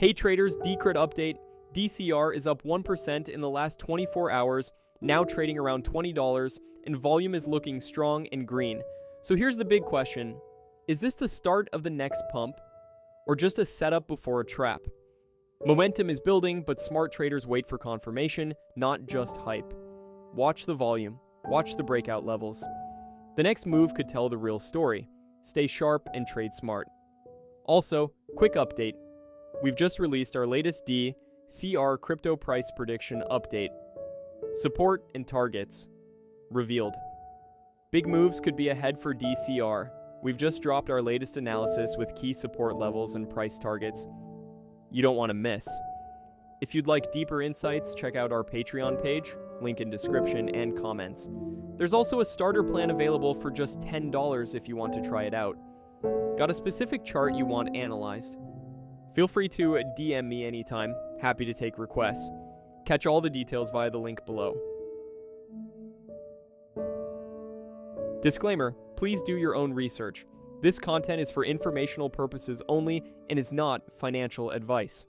Hey traders, Decred update. DCR is up 1% in the last 24 hours, now trading around $20, and volume is looking strong and green. So here's the big question. Is this the start of the next pump, or just a setup before a trap? Momentum is building, but smart traders wait for confirmation, not just hype. Watch the volume. Watch the breakout levels. The next move could tell the real story. Stay sharp and trade smart. Also, quick update. We've just released our latest DCR crypto price prediction update. Support and targets revealed. Big moves could be ahead for DCR. We've just dropped our latest analysis with key support levels and price targets. You don't want to miss. If you'd like deeper insights, check out our Patreon page, link in description and comments. There's also a starter plan available for just $10 if you want to try it out. Got a specific chart you want analyzed? Feel free to DM me anytime. Happy to take requests. Catch all the details via the link below. Disclaimer, please do your own research. This content is for informational purposes only and is not financial advice.